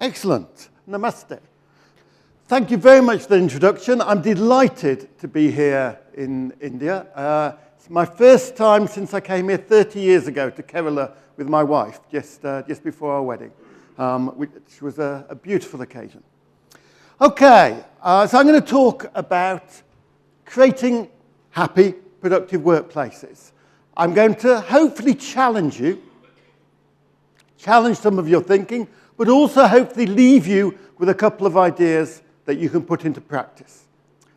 Excellent. Namaste. Thank you very much for the introduction. I'm delighted to be here in India. It's my first time since I came here 30 years ago to Kerala with my wife, just before our wedding, which was a beautiful occasion. Okay, so I'm going to talk about creating happy, productive workplaces. I'm going to hopefully challenge some of your thinking, but also hopefully leave you with a couple of ideas that you can put into practice.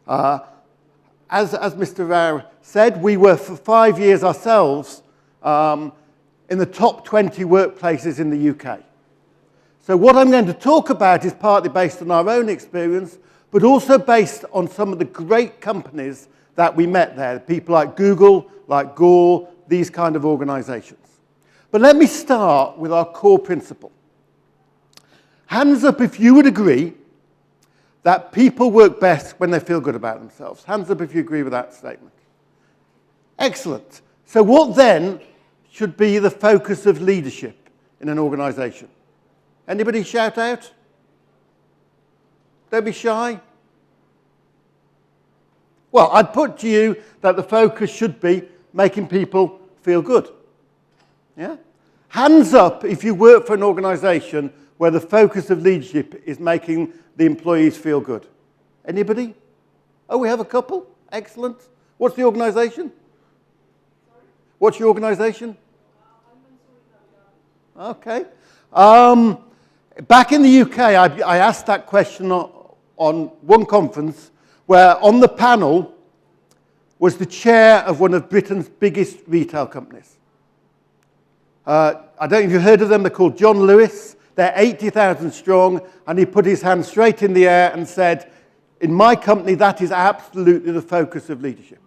As Mr. Rao said, we were for 5 years ourselves in the top 20 workplaces in the UK. So what I'm going to talk about is partly based on our own experience, but also based on some of the great companies that we met there, people like Google, like Gore, these kind of organizations. But let me start with our core principle. Hands up if you would agree that people work best when they feel good about themselves. Hands up if you agree with that statement. Excellent. So what then should be the focus of leadership in an organization? Anybody shout out? Don't be shy. Well, I'd put to you that the focus should be making people feel good. Yeah? Hands up if you work for an organization where the focus of leadership is making the employees feel good. Anybody? Oh, we have a couple. Excellent. What's the organization? What's your organization? Okay. Back in the UK, I asked that question on one conference where on the panel was the chair of one of Britain's biggest retail companies. I don't know if you've heard of them. They're called John Lewis. They're 80,000 strong, and he put his hand straight in the air and said, in my company, that is absolutely the focus of leadership.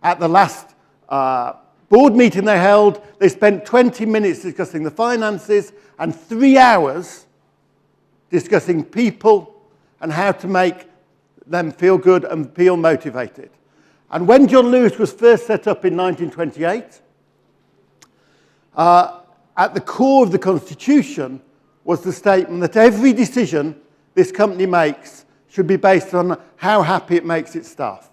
At the last board meeting they held, they spent 20 minutes discussing the finances and 3 hours discussing people and how to make them feel good and feel motivated. And when John Lewis was first set up in 1928, at the core of the Constitution was the statement that every decision this company makes should be based on how happy it makes its staff.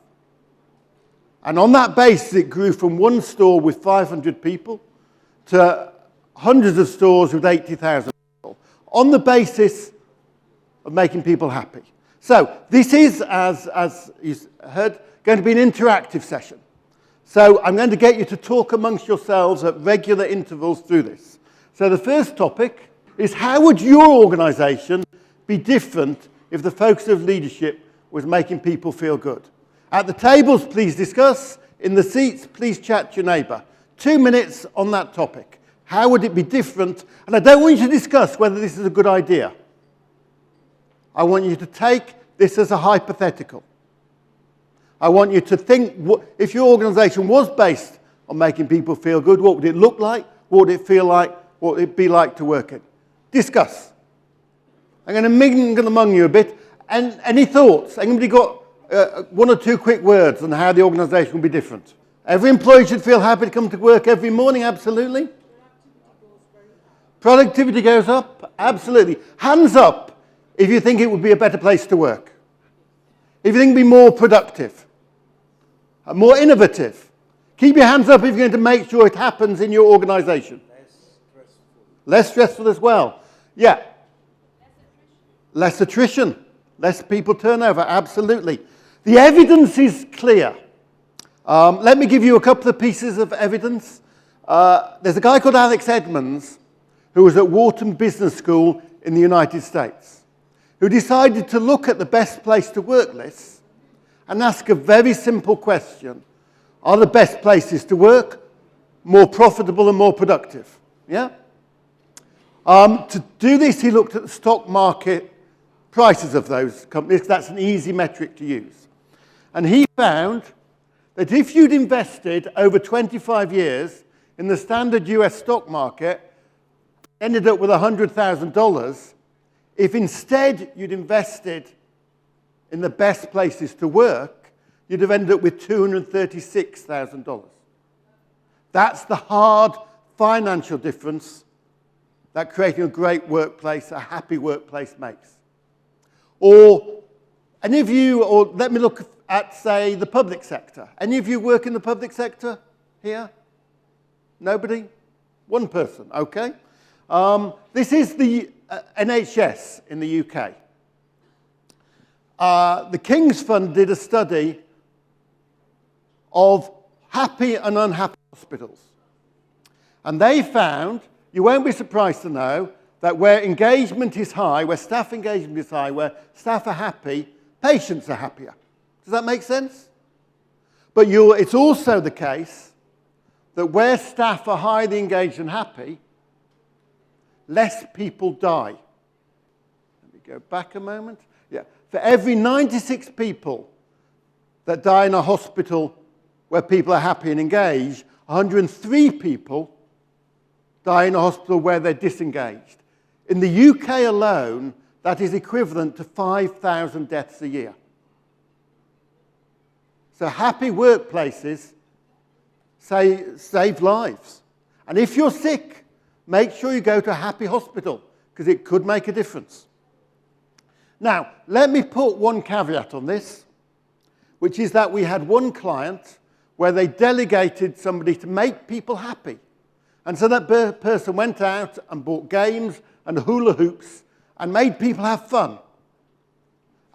And on that basis, it grew from one store with 500 people to hundreds of stores with 80,000 people, on the basis of making people happy. So this is, as you heard, going to be an interactive session. So I'm going to get you to talk amongst yourselves at regular intervals through this. So the first topic is, how would your organization be different if the focus of leadership was making people feel good? At the tables, please discuss. In the seats, please chat to your neighbor. 2 minutes on that topic. How would it be different? And I don't want you to discuss whether this is a good idea. I want you to take this as a hypothetical. I want you to think, if your organization was based on making people feel good, what would it look like? What would it feel like? What would it be like to work in? Discuss. I'm going to mingle among you a bit. And any thoughts? Anybody got 1 or 2 quick words on how the organization will be different? Every employee should feel happy to come to work every morning, absolutely. Productivity goes up, absolutely. Hands up if you think it would be a better place to work. If you think it would be more productive, more innovative. Keep your hands up if you're going to make sure it happens in your organization. Less stressful as well. Yeah. Less attrition. Less people turnover, absolutely. The evidence is clear. Let me give you a couple of pieces of evidence. There's a guy called Alex Edmonds who was at Wharton Business School in the United States, who decided to look at the best place to work lists and ask a very simple question. Are the best places to work more profitable and more productive? Yeah? To do this, he looked at the stock market prices of those companies. That's an easy metric to use. And he found that if you'd invested over 25 years in the standard US stock market, ended up with $100,000, if instead you'd invested in the best places to work, you'd have ended up with $236,000. That's the hard financial difference that creating a great workplace, a happy workplace makes. Or any of you, or let me look at, say, the public sector. Any of you work in the public sector here? Nobody? One person, okay. This is the NHS in the UK. The King's Fund did a study of happy and unhappy hospitals. And they found, you won't be surprised to know, that where engagement is high, where staff engagement is high, where staff are happy, patients are happier. Does that make sense? But it's also the case that where staff are highly engaged and happy, less people die. Let me go back a moment. Yeah. For every 96 people that die in a hospital where people are happy and engaged, 103 people die in a hospital where they're disengaged. In the UK alone, that is equivalent to 5,000 deaths a year. So happy workplaces save lives. And if you're sick, make sure you go to a happy hospital, because it could make a difference. Now, let me put one caveat on this, which is that we had one client where they delegated somebody to make people happy. And so that person went out and bought games and hula hoops and made people have fun.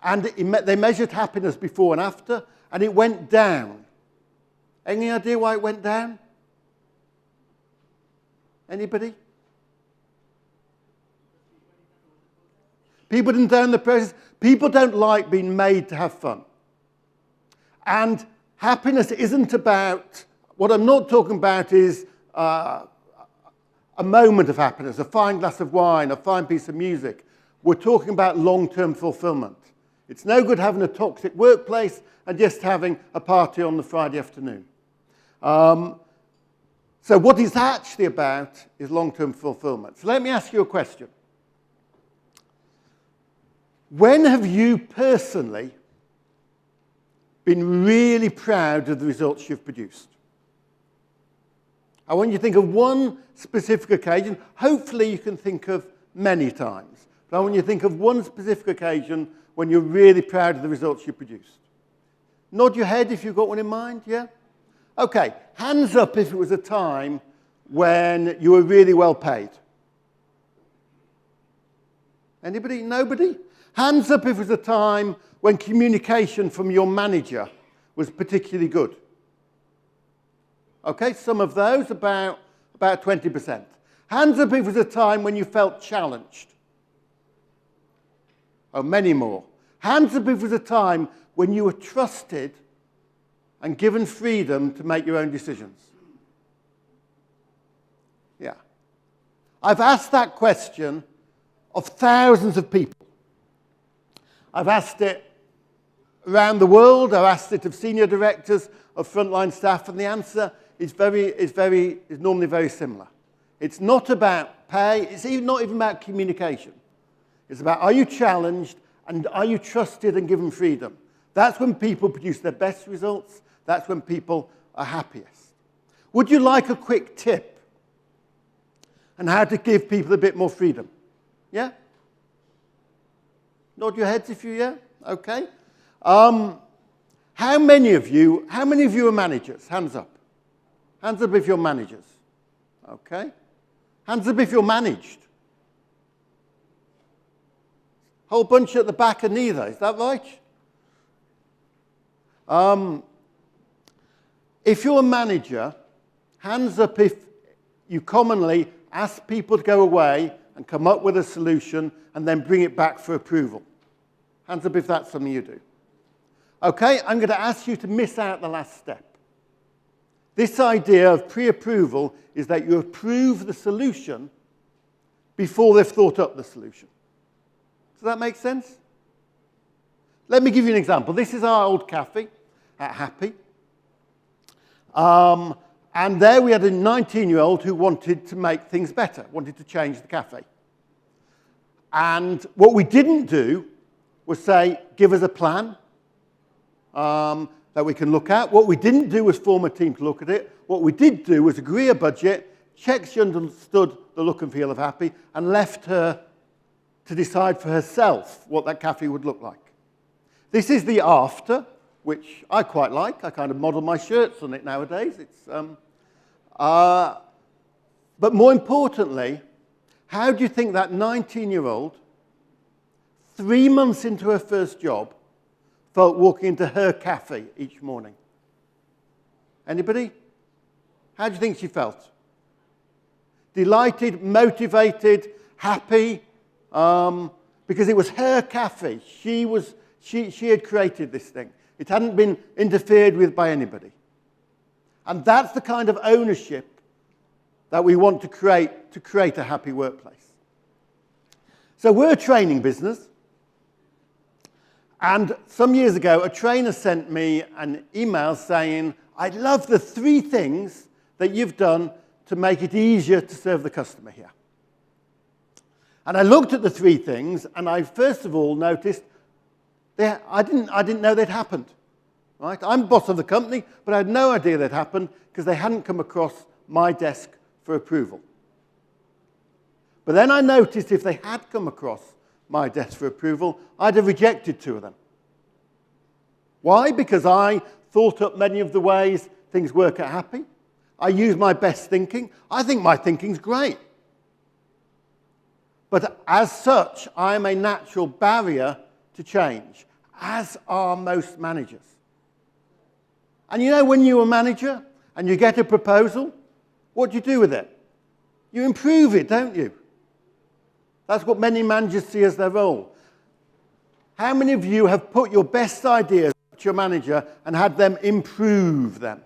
And they measured happiness before and after, and it went down. Any idea why it went down? Anybody? People didn't down the process. People don't like being made to have fun. And happiness isn't about, what I'm not talking about is a moment of happiness, a fine glass of wine, a fine piece of music. We're talking about long-term fulfillment. It's no good having a toxic workplace and just having a party on the Friday afternoon. So what it's actually about is long-term fulfillment. So let me ask you a question. When have you personally been really proud of the results you've produced? I want you to think of one specific occasion. Hopefully you can think of many times. But I want you to think of one specific occasion when you're really proud of the results you produced. Nod your head if you've got one in mind, yeah? Okay, hands up if it was a time when you were really well paid. Anybody? Nobody? Hands up if it was a time when communication from your manager was particularly good. Okay, some of those, about 20%. Hands up if it was a time when you felt challenged. Oh, many more. Hands up if it was a time when you were trusted and given freedom to make your own decisions. Yeah. I've asked that question of thousands of people. I've asked it around the world. I've asked it of senior directors, of frontline staff, and the answer is normally very similar. It's not about pay. It's not even about communication. It's about, are you challenged and are you trusted and given freedom? That's when people produce their best results. That's when people are happiest. Would you like a quick tip on how to give people a bit more freedom? Yeah? Nod your heads if you, yeah? Okay. How many of you are managers? Hands up. Hands up if you're managers. Okay. Hands up if you're managed. Whole bunch at the back are neither. Is that right? If you're a manager, hands up if you commonly ask people to go away and come up with a solution and then bring it back for approval. Hands up if that's something you do. Okay, I'm going to ask you to miss out the last step. This idea of pre-approval is that you approve the solution before they've thought up the solution. Does that make sense? Let me give you an example. This is our old cafe at Happy. And there we had a 19-year-old who wanted to make things better, wanted to change the cafe. And what we didn't do was say, give us a plan that we can look at. What we didn't do was form a team to look at it. What we did do was agree a budget, checked she understood the look and feel of happy, and left her to decide for herself what that cafe would look like. This is the after, which I quite like. I kind of model my shirts on it nowadays. But more importantly, how do you think that 19-year-old, 3 months into her first job, felt walking into her cafe each morning? Anybody? How do you think she felt? Delighted, motivated, happy, because it was her cafe. She had created this thing. It hadn't been interfered with by anybody. And that's the kind of ownership that we want to create a happy workplace. So we're a training business. And some years ago, a trainer sent me an email saying, I love the 3 things that you've done to make it easier to serve the customer here. And I looked at the 3 things, and I first of all noticed I didn't know they'd happened. Right? I'm boss of the company, but I had no idea they'd happened because they hadn't come across my desk for approval. But then I noticed if they had come across my desk for approval, I'd have rejected 2 of them. Why? Because I thought up many of the ways things work at Happy. I use my best thinking. I think my thinking's great. But as such, I'm a natural barrier to change, as are most managers. And you know, when you're a manager and you get a proposal, what do you do with it? You improve it, don't you? That's what many managers see as their role. How many of you have put your best ideas to your manager and had them improve them?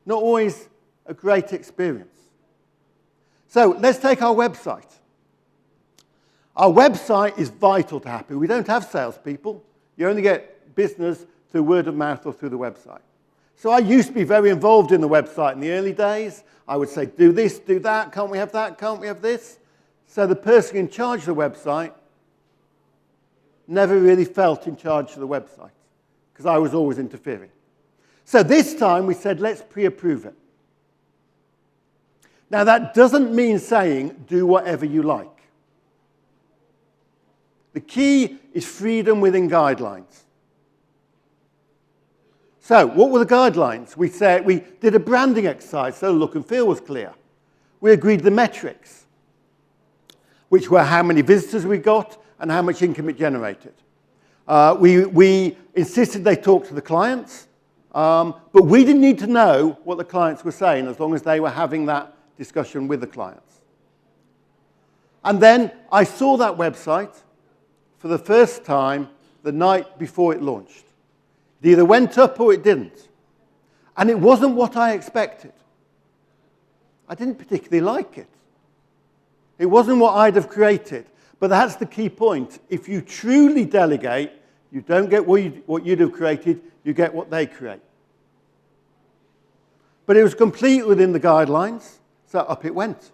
Not always a great experience. So let's take our website. Our website is vital to Happy. We don't have salespeople. You only get business through word of mouth or through the website. So I used to be very involved in the website in the early days. I would say, do this, do that, can't we have that, can't we have this? So the person in charge of the website never really felt in charge of the website because I was always interfering. So this time we said, let's pre-approve it. Now that doesn't mean saying, do whatever you like. The key is freedom within guidelines. So, what were the guidelines? We did a branding exercise so the look and feel was clear. We agreed the metrics, which were how many visitors we got and how much income it generated. We insisted they talk to the clients, but we didn't need to know what the clients were saying as long as they were having that discussion with the clients. And then I saw that website for the first time the night before it launched. It either went up or it didn't. And it wasn't what I expected. I didn't particularly like it. It wasn't what I'd have created. But that's the key point. If you truly delegate, you don't get what you'd have created, you get what they create. But it was complete within the guidelines, so up it went.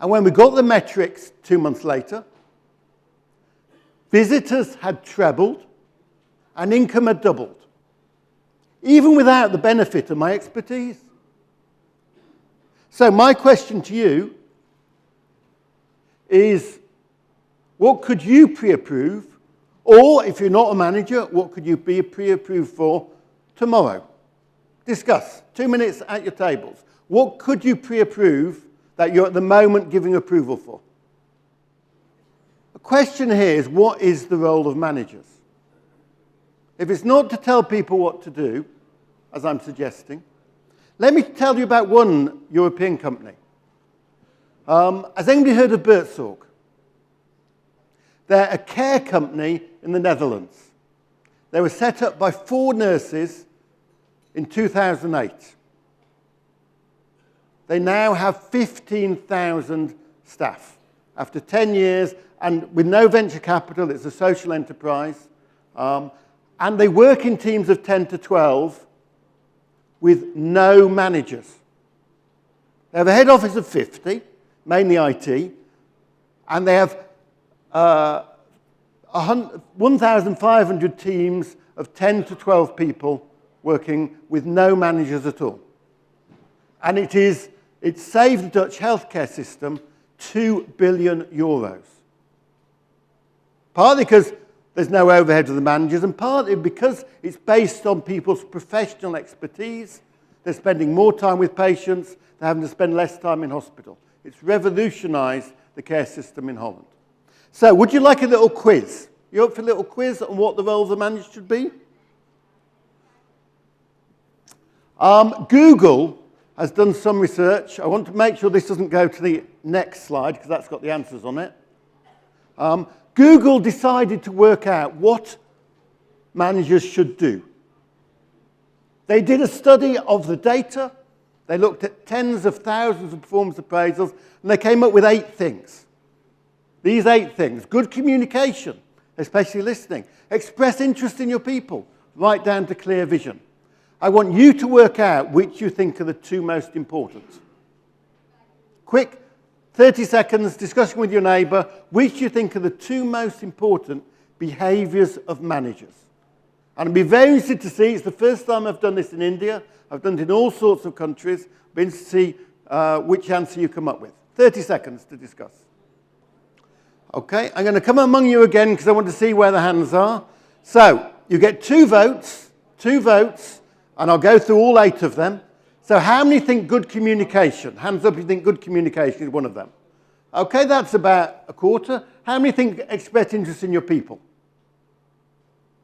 And when we got the metrics 2 months later, visitors had trebled and income had doubled, even without the benefit of my expertise. So my question to you is, what could you pre-approve? Or if you're not a manager, what could you be pre-approved for tomorrow? Discuss. 2 minutes at your tables. What could you pre-approve that you're at the moment giving approval for? The question here is, what is the role of managers? If it's not to tell people what to do, as I'm suggesting, let me tell you about one European company. Has anybody heard of Buurtzorg? They're a care company in the Netherlands. They were set up by 4 nurses in 2008. They now have 15,000 staff. After 10 years, and with no venture capital, it's a social enterprise. And they work in teams of 10 to 12 with no managers. They have a head office of 50, mainly IT, and they have 1,500 teams of 10 to 12 people working with no managers at all. And it is It saved the Dutch healthcare system €2 billion. Partly because there's no overhead to the managers, and partly because it's based on people's professional expertise. They're spending more time with patients, they're having to spend less time in hospital. It's revolutionised the care system in Holland. So, would you like a little quiz? You up for a little quiz on what the role of the manager should be? Google has done some research. I want to make sure this doesn't go to the next slide, because that's got the answers on it. Google decided to work out what managers should do. They did a study of the data. They looked at tens of thousands of performance appraisals, and they came up with 8 things. These 8 things: good communication, especially listening, express interest in your people, right down to clear vision. I want you to work out which you think are the 2 most important. Quick, 30 seconds, discussion with your neighbour, which you think are the 2 most important behaviours of managers. And I'd be very interested to see, it's the first time I've done this in India, I've done it in all sorts of countries, I'd be interested to see which answer you come up with. 30 seconds to discuss. Okay, I'm going to come among you again because I want to see where the hands are. So, you get 2 votes, and I'll go through all 8 of them. So how many think good communication? Hands up if you think good communication is one of them. Okay, that's about a quarter. How many think express interest in your people?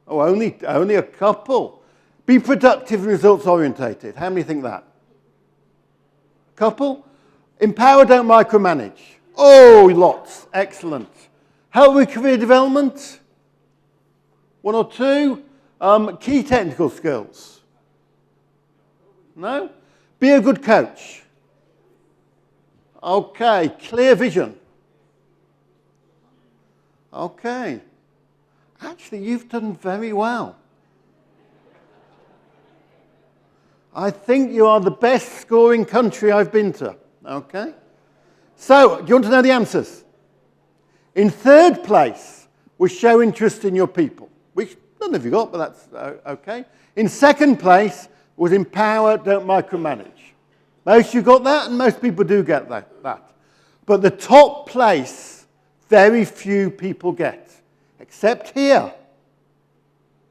Oh, only a couple. Be productive and results orientated. How many think that? Couple. Empower, don't micromanage. Oh, lots. Excellent. Help with career development? 1 or 2. Key technical skills? No? Be a good coach. Okay, clear vision. Okay. Actually, you've done very well. I think you are the best scoring country I've been to. Okay. So, do you want to know the answers? In 3rd place was show interest in your people, which none of you got, but that's okay. In 2nd place was empower, don't micromanage. Most of you got that, and most people do get that. But the top place, very few people get, except here.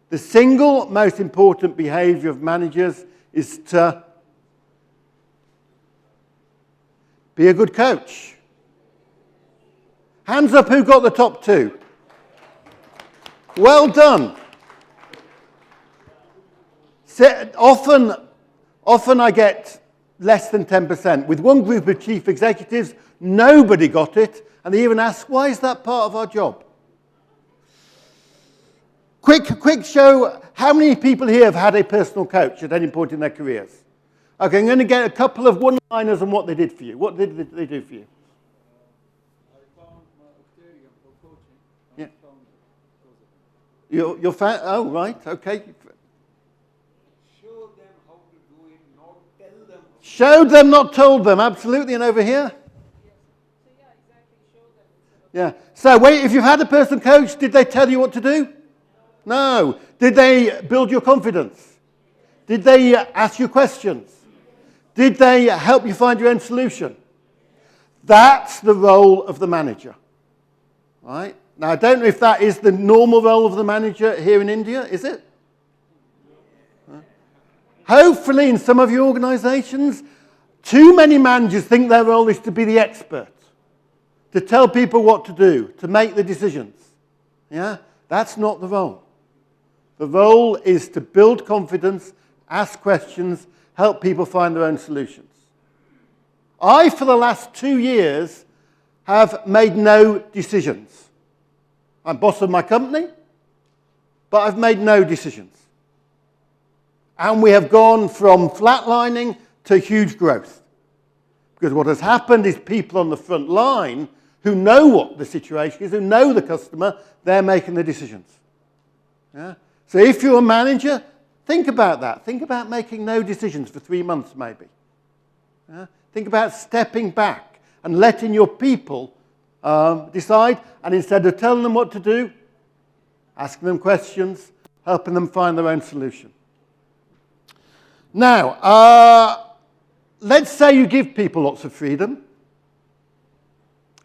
The single most important behaviour of managers is to be a good coach. Hands up who got the top 2. Well done. Often I get less than 10%. With one group of chief executives, nobody got it, and they even asked, why is that part of our job? Quick show, how many people here have had a personal coach at any point in their careers? Okay, I'm going to get a couple of one-liners on what they did for you. What did they do for you? I found my Octarian for coaching. Yeah. Found You're oh, right, okay. Show them how to do it, not tell them. Showed them, not told them, absolutely. And over here? Yeah. So wait, if you've had a personal coach, did they tell you what to do? No. Did they build your confidence? Did they ask you questions? Did they help you find your own solution? That's the role of the manager. Right? Now, I don't know if that is the normal role of the manager here in India, is it? Hopefully, in some of your organizations, too many managers think their role is to be the expert, to tell people what to do, to make the decisions. Yeah? That's not the role. The role is to build confidence, ask questions, help people find their own solutions. I, for the last 2 years, have made no decisions. I'm boss of my company, but I've made no decisions. And we have gone from flatlining to huge growth. Because what has happened is people on the front line who know what the situation is, who know the customer, they're making the decisions. Yeah? So if you're a manager, think about that. Think about making no decisions for 3 months maybe. Yeah? Think about stepping back and letting your people decide, and instead of telling them what to do, asking them questions, helping them find their own solution. Now, let's say you give people lots of freedom.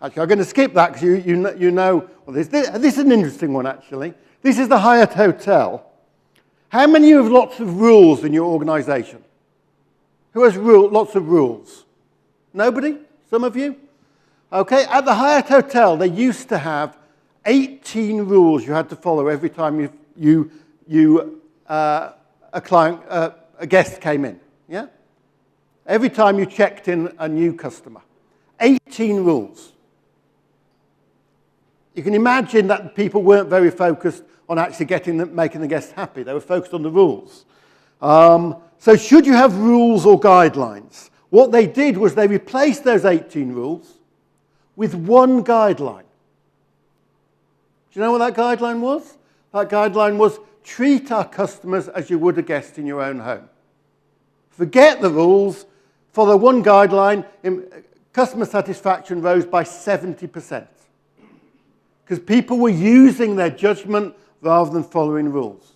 Actually, I'm going to skip that because you know, well, this is an interesting one, actually. This is the Hyatt Hotel. How many of you have lots of rules in your organization? Who has lots of rules? Nobody? Some of you? Okay, at the Hyatt Hotel, they used to have 18 rules you had to follow every time a guest came in. Yeah? Every time you checked in a new customer. 18 rules. You can imagine that people weren't very focused on actually making the guests happy. They were focused on the rules. So should you have rules or guidelines? What they did was they replaced those 18 rules with one guideline. Do you know what that guideline was? That guideline was treat our customers as you would a guest in your own home. Forget the rules. Follow one guideline. Customer satisfaction rose by 70%. Because people were using their judgment rather than following rules.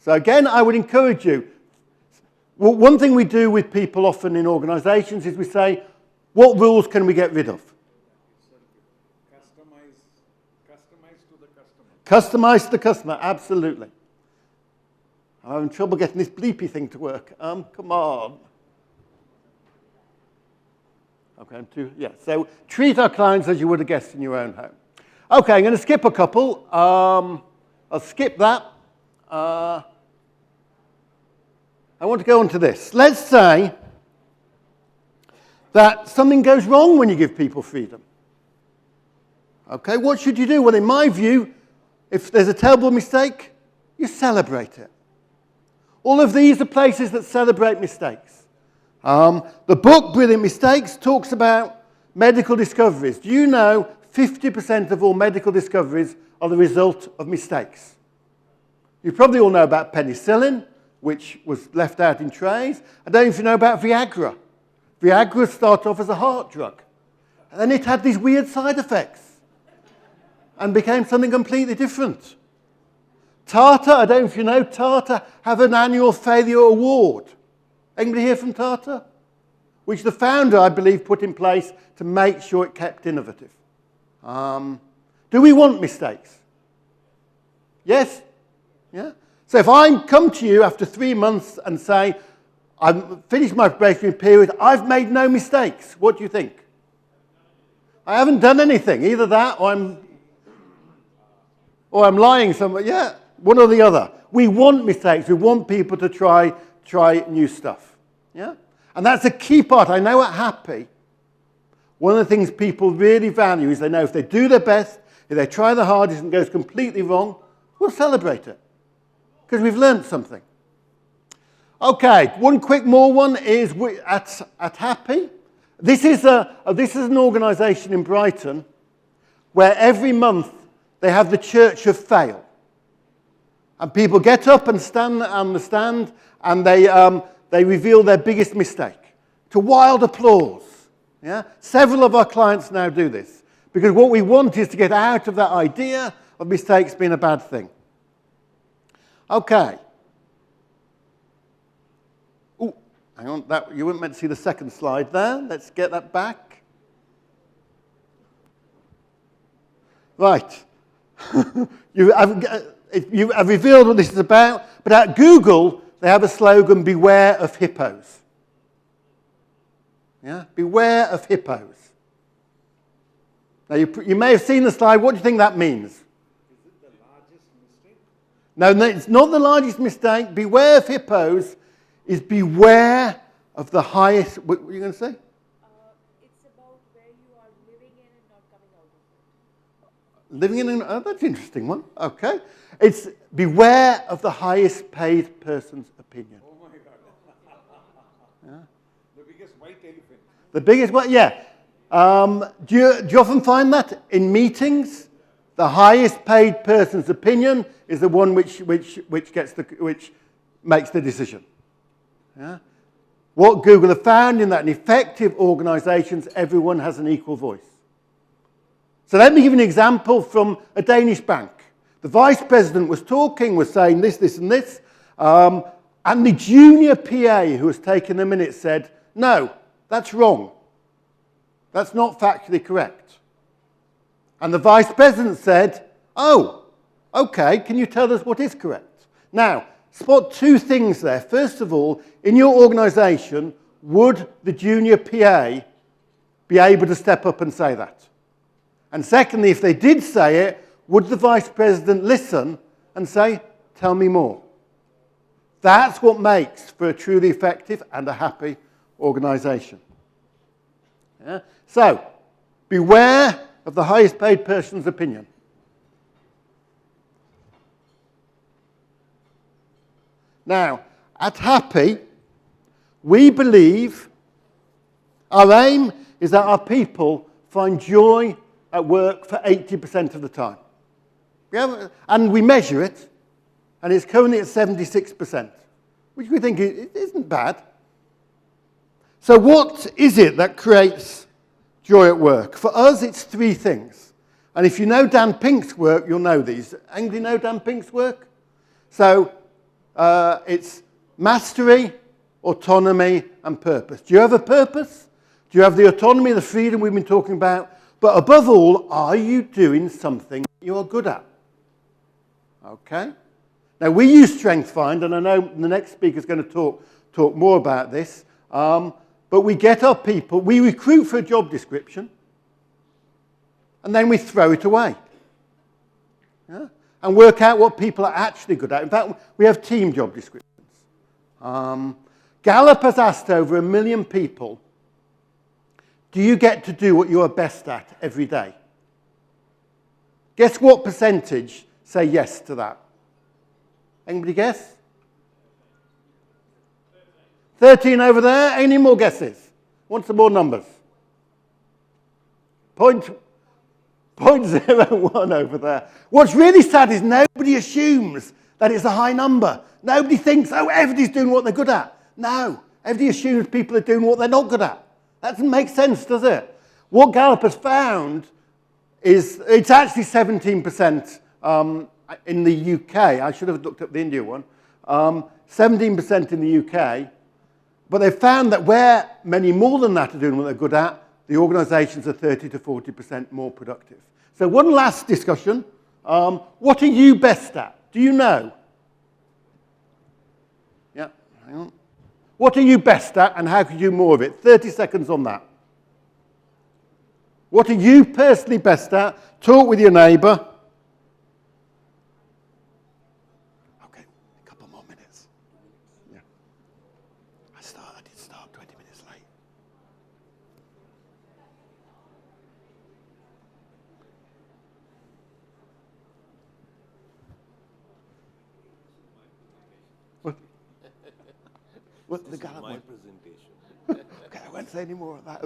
So again, I would encourage you. Well, one thing we do with people often in organizations is we say, what rules can we get rid of? Customize to the customer. Customize to the customer, absolutely. I'm having trouble getting this bleepy thing to work. Come on. Okay, so treat our clients as you would a guest in your own home. Okay, I'm going to skip a couple. I'll skip that. I want to go on to this. Let's say that something goes wrong when you give people freedom. Okay, what should you do? Well, in my view, if there's a terrible mistake, you celebrate it. All of these are places that celebrate mistakes. The book, Brilliant Mistakes, talks about medical discoveries. Do you know 50% of all medical discoveries are the result of mistakes? You probably all know about penicillin, which was left out in trays. I don't know if you know about Viagra. Viagra started off as a heart drug. And then it had these weird side effects and became something completely different. Tata, I don't know if you know, Tata have an annual failure award. Anybody here from Tata? Which the founder, I believe, put in place to make sure it kept innovative. Do we want mistakes? Yes? Yeah? So if I come to you after 3 months and say, I've finished my probationary period, I've made no mistakes, what do you think? I haven't done anything. Either that or I'm lying somewhere. Yeah, one or the other. We want mistakes. We want people to try new stuff. Yeah? And that's a key part. I know at Happy, one of the things people really value is they know if they do their best, if they try the hardest and it goes completely wrong, we'll celebrate it. Because we've learned something. Okay, one quick more one is at Happy. This is an organisation in Brighton where every month they have the Church of Fail. And people get up and stand on the stand and they reveal their biggest mistake to wild applause. Yeah? Several of our clients now do this because what we want is to get out of that idea of mistakes being a bad thing. Okay. Oh, hang on, you weren't meant to see the second slide there. Let's get that back. Right. You have revealed what this is about, but at Google, they have a slogan, beware of hippos. Yeah? Beware of hippos. Now, you may have seen the slide. What do you think that means? Is it the largest mistake? No, it's not the largest mistake. Beware of hippos is beware of the highest... What were you going to say? It's about where you are living in and not coming out of it. Living in an... Oh, that's an interesting one. Okay. It's beware of the highest paid person's opinion. Oh my God. Yeah? The biggest white elephant. The biggest one, yeah. Do you often find that in meetings? The highest paid person's opinion is the one which makes the decision. Yeah? What Google have found in that in effective organizations, everyone has an equal voice. So let me give you an example from a Danish bank. The vice president was saying this, this, and this, and the junior PA who was taking the minutes said, No, that's wrong. That's not factually correct. And the vice president said, oh, okay, can you tell us what is correct? Now, spot two things there. First of all, in your organisation, would the junior PA be able to step up and say that? And secondly, if they did say it, would the vice president listen and say, tell me more? That's what makes for a truly effective and a happy organisation. Yeah? So, beware of the highest paid person's opinion. Now, at Happy, we believe our aim is that our people find joy at work for 80% of the time. And we measure it, and it's currently at 76%, which we think isn't bad. So what is it that creates joy at work? For us, it's three things. And if you know Dan Pink's work, you'll know these. Anybody know Dan Pink's work? So it's mastery, autonomy, and purpose. Do you have a purpose? Do you have the autonomy, the freedom we've been talking about? But above all, are you doing something you are good at? Okay? Now, we use StrengthsFind, and I know the next speaker is going to talk more about this. But we get our people, we recruit for a job description, and then we throw it away. Yeah? And work out what people are actually good at. In fact, we have team job descriptions. Gallup has asked over 1 million people, do you get to do what you are best at every day? Guess what percentage say yes to that? Anybody guess? 13 over there. Any more guesses? Want some more numbers? 0.01 over there. What's really sad is nobody assumes that it's a high number. Nobody thinks, oh, everybody's doing what they're good at. No, everybody assumes people are doing what they're not good at. That doesn't make sense, does it? What Gallup has found is it's actually 17% in the UK. I should have looked up the India one. 17% in the UK. But they've found that where many more than that are doing what they're good at, the organisations are 30 to 40% more productive. So one last discussion. What are you best at? Do you know? Yeah, hang on. What are you best at and how could you do more of it? 30 seconds on that. What are you personally best at? Talk with your neighbour. Okay, a couple more minutes. Yeah. I did start 20 minutes late. What the Gallup one? Presentation. Okay, I won't say any more of that.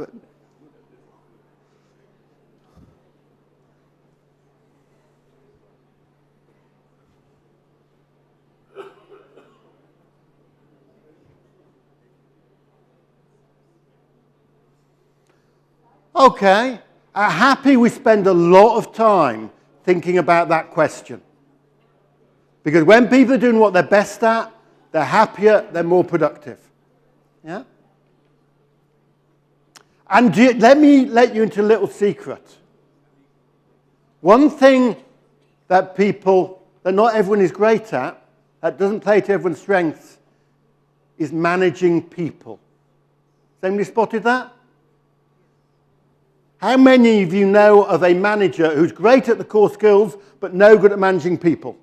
Okay, at Happy we spend a lot of time thinking about that question. Because when people are doing what they're best at, they're happier, they're more productive. Yeah? And let me let you into a little secret. One thing that not everyone is great at, that doesn't play to everyone's strengths, is managing people. Has anybody spotted that? How many of you know of a manager who's great at the core skills, but no good at managing people?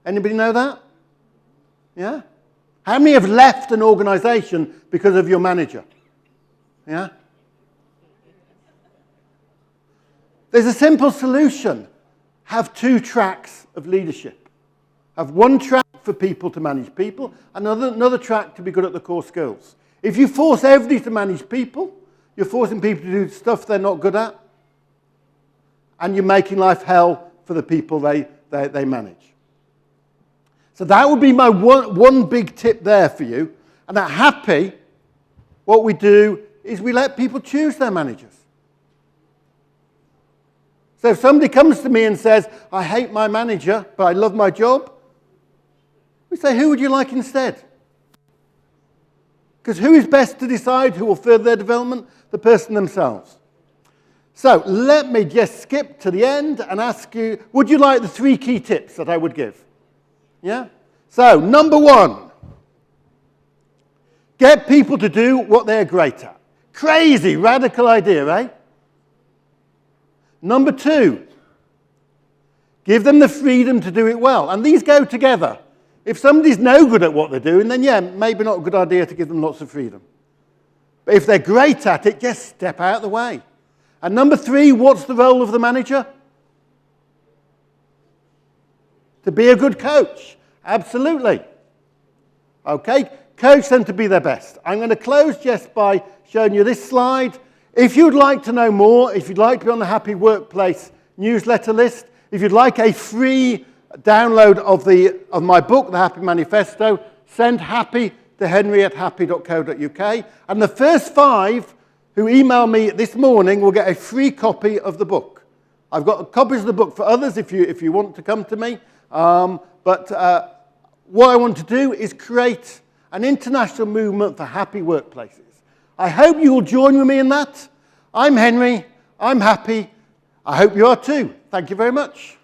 Anybody know that? Yeah? How many have left an organisation because of your manager? Yeah? There's a simple solution. Have 2 tracks of leadership. Have one track for people to manage people, and another track to be good at the core skills. If you force everybody to manage people, you're forcing people to do stuff they're not good at, and you're making life hell for the people they manage. So that would be my one big tip there for you. And at Happy, what we do is we let people choose their managers. So if somebody comes to me and says, I hate my manager, but I love my job, we say, who would you like instead? Because who is best to decide who will further their development? The person themselves. So let me just skip to the end and ask you, would you like the 3 key tips that I would give? Yeah? So, number 1, get people to do what they're great at. Crazy, radical idea, eh? Number 2, give them the freedom to do it well. And these go together. If somebody's no good at what they're doing, then yeah, maybe not a good idea to give them lots of freedom. But if they're great at it, just step out of the way. And number 3, what's the role of the manager? To be a good coach. Absolutely. Okay, coach them to be their best. I'm going to close just by showing you this slide. If you'd like to know more, if you'd like to be on the Happy Workplace newsletter list, if you'd like a free download of my book, The Happy Manifesto, send happy to henry@happy.co.uk. And the first 5 who email me this morning will get a free copy of the book. I've got copies of the book for others if you want to come to me. But what I want to do is create an international movement for happy workplaces. I hope you will join with me in that. I'm Henry. I'm happy. I hope you are too. Thank you very much.